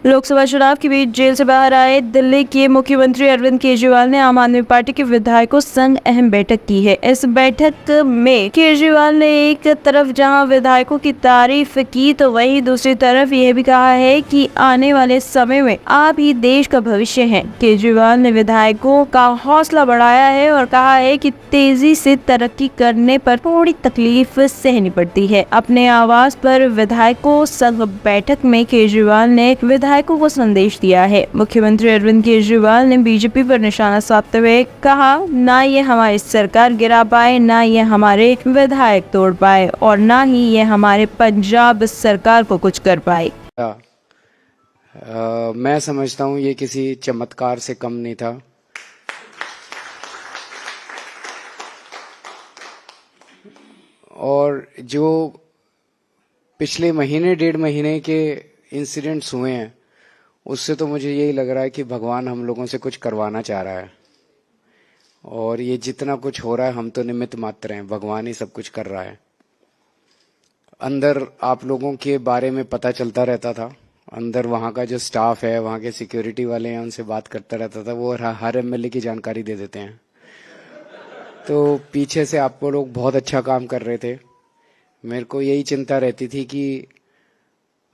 लोकसभा चुनाव के बीच जेल से बाहर आए दिल्ली के मुख्यमंत्री अरविंद केजरीवाल ने आम आदमी पार्टी के विधायकों संग अहम बैठक की है। इस बैठक में केजरीवाल ने एक तरफ जहां विधायकों की तारीफ की तो वहीं दूसरी तरफ यह भी कहा है कि आने वाले समय में आप ही देश का भविष्य हैं। केजरीवाल ने विधायकों का हौसला बढ़ाया है और कहा है कि तेजी से तरक्की करने पर थोड़ी तकलीफ सहनी पड़ती है। अपने आवास पर विधायकों संग बैठक में केजरीवाल ने विधायकों को संदेश दिया है। मुख्यमंत्री अरविंद केजरीवाल ने बीजेपी पर निशाना साधते हुए कहा, ना ये हमारी सरकार गिरा पाए, ना ये हमारे विधायक तोड़ पाए और ना ही ये हमारे पंजाब सरकार को कुछ कर पाए। मैं समझता हूँ ये किसी चमत्कार से कम नहीं था। और जो पिछले महीने 1.5 महीने के इंसिडेंट्स हुए हैं उससे तो मुझे यही लग रहा है कि भगवान हम लोगों से कुछ करवाना चाह रहा है। और ये जितना कुछ हो रहा है हम तो निमित्त मात्र हैं, भगवान ही सब कुछ कर रहा है। अंदर आप लोगों के बारे में पता चलता रहता था, अंदर वहाँ का जो स्टाफ है, वहाँ के सिक्योरिटी वाले हैं, उनसे बात करता रहता था। वो हर एमएलए की जानकारी दे देते हैं। तो पीछे से आपको लोग बहुत अच्छा काम कर रहे थे। मेरे को यही चिंता रहती थी कि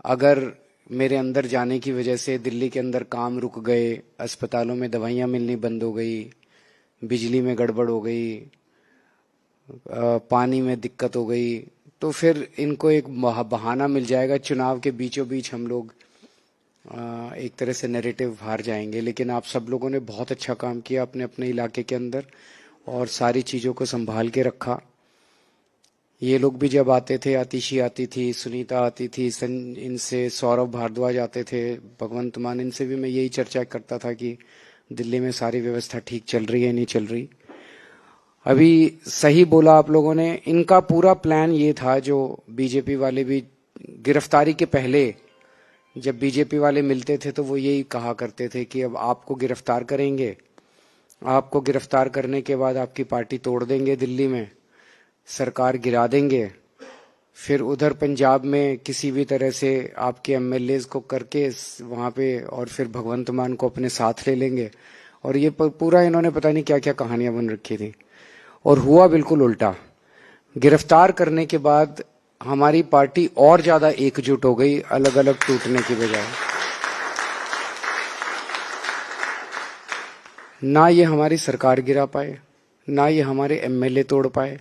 अगर मेरे अंदर जाने की वजह से दिल्ली के अंदर काम रुक गए, अस्पतालों में दवाइयाँ मिलनी बंद हो गई, बिजली में गड़बड़ हो गई, पानी में दिक्कत हो गई, तो फिर इनको एक बहाना मिल जाएगा। चुनाव के बीचों बीच हम लोग एक तरह से नैरेटिव हार जाएंगे। लेकिन आप सब लोगों ने बहुत अच्छा काम किया अपने अपने इलाके के अंदर और सारी चीज़ों को संभाल के रखा। ये लोग भी जब आते थे, आतिशी आती थी, सुनीता आती थी, इनसे सौरभ भारद्वाज आते थे, भगवंत मान, इनसे भी मैं यही चर्चा करता था कि दिल्ली में सारी व्यवस्था ठीक चल रही है नहीं चल रही। अभी सही बोला आप लोगों ने, इनका पूरा प्लान ये था, जो बीजेपी वाले भी गिरफ्तारी के पहले जब बीजेपी वाले मिलते थे तो वो यही कहा करते थे कि अब आपको गिरफ्तार करेंगे, आपको गिरफ्तार करने के बाद आपकी पार्टी तोड़ देंगे, दिल्ली में सरकार गिरा देंगे, फिर उधर पंजाब में किसी भी तरह से आपके एमएलएज को करके वहाँ पे, और फिर भगवंत मान को अपने साथ ले लेंगे। और ये पूरा इन्होंने पता नहीं क्या क्या कहानियां बन रखी थी। और हुआ बिल्कुल उल्टा। गिरफ्तार करने के बाद हमारी पार्टी और ज्यादा एकजुट हो गई, अलग अलग टूटने की बजाय। ना ये हमारी सरकार गिरा पाए, ना ये हमारे एमएलए तोड़ पाए,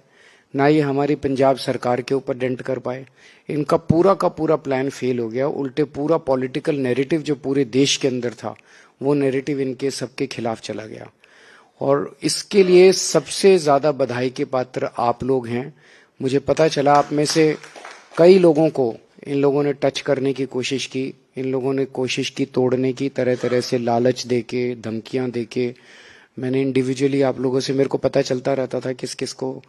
ना ये हमारी पंजाब सरकार के ऊपर डेंट कर पाए। इनका पूरा का पूरा प्लान फेल हो गया। उल्टे पूरा पॉलिटिकल नैरेटिव जो पूरे देश के अंदर था, वो नैरेटिव इनके सबके खिलाफ चला गया। और इसके लिए सबसे ज्यादा बधाई के पात्र आप लोग हैं। मुझे पता चला आप में से कई लोगों को इन लोगों ने टच करने की कोशिश की, इन लोगों ने कोशिश की तोड़ने की, तरह तरह से लालच देके, धमकियां देके। मैंने इंडिविजुअली आप लोगों से, मेरे को पता चलता रहता था किस किस को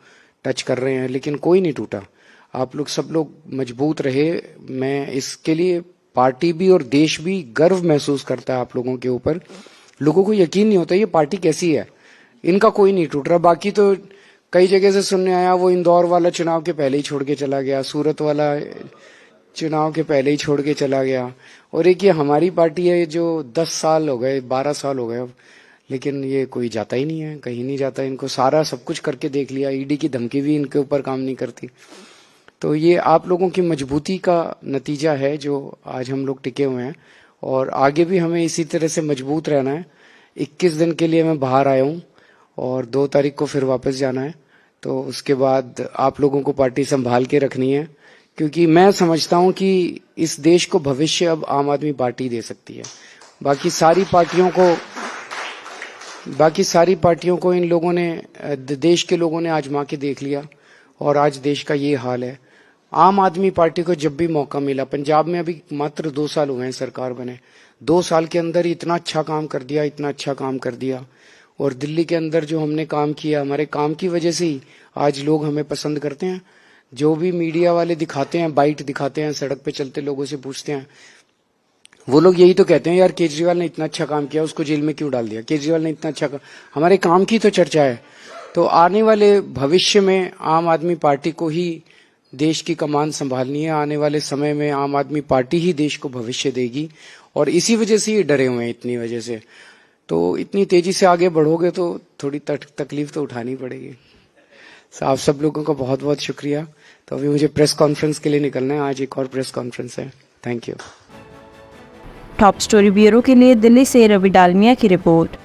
टच कर रहे हैं, लेकिन कोई नहीं टूटा। आप लोग सब लोग मजबूत रहे। मैं इसके लिए, पार्टी भी और देश भी गर्व महसूस करता है आप लोगों के ऊपर। लोगों को यकीन नहीं होता ये पार्टी कैसी है। इनका कोई नहीं टूट रहा। बाकी तो कई जगह से सुनने आया, वो इंदौर वाला चुनाव के पहले ही छोड़ के चला गया, सूरत वाला चुनाव के पहले ही छोड़ के चला गया। और एक ये हमारी पार्टी है जो 10 साल हो गए, 12 साल हो गए अब, लेकिन ये कोई जाता ही नहीं है, कहीं नहीं जाता। इनको सारा सब कुछ करके देख लिया, ईडी की धमकी भी इनके ऊपर काम नहीं करती। तो ये आप लोगों की मजबूती का नतीजा है जो आज हम लोग टिके हुए हैं। और आगे भी हमें इसी तरह से मजबूत रहना है। 21 दिन के लिए मैं बाहर आया हूँ और 2 तारीख को फिर वापस जाना है। तो उसके बाद आप लोगों को पार्टी संभाल के रखनी है, क्योंकि मैं समझता हूँ कि इस देश को भविष्य अब आम आदमी पार्टी दे सकती है। बाकी सारी पार्टियों को इन लोगों ने, देश के लोगों ने आजमा के देख लिया और आज देश का ये हाल है। आम आदमी पार्टी को जब भी मौका मिला, पंजाब में अभी मात्र 2 साल हुए हैं सरकार बने, 2 साल के अंदर इतना अच्छा काम कर दिया, इतना अच्छा काम कर दिया। और दिल्ली के अंदर जो हमने काम किया, हमारे काम की वजह से ही आज लोग हमें पसंद करते हैं। जो भी मीडिया वाले दिखाते हैं, बाइट दिखाते हैं, सड़क पे चलते लोगों से पूछते हैं, वो लोग यही तो कहते हैं, यार केजरीवाल ने इतना अच्छा काम किया, उसको जेल में क्यों डाल दिया, केजरीवाल ने इतना अच्छा काम। हमारे काम की तो चर्चा है। तो आने वाले भविष्य में आम आदमी पार्टी को ही देश की कमान संभालनी है। आने वाले समय में आम आदमी पार्टी ही देश को भविष्य देगी। और इसी वजह से ये डरे हुए हैं, इतनी वजह से। तो इतनी तेजी से आगे बढ़ोगे तो थोड़ी तकलीफ तो उठानी पड़ेगी। आप सब लोगों का बहुत बहुत शुक्रिया। तो अभी मुझे प्रेस कॉन्फ्रेंस के लिए निकलना है, आज एक और प्रेस कॉन्फ्रेंस है। Thank you. Top story bureau के लिए दिल्ली से रवि डालमिया की रिपोर्ट।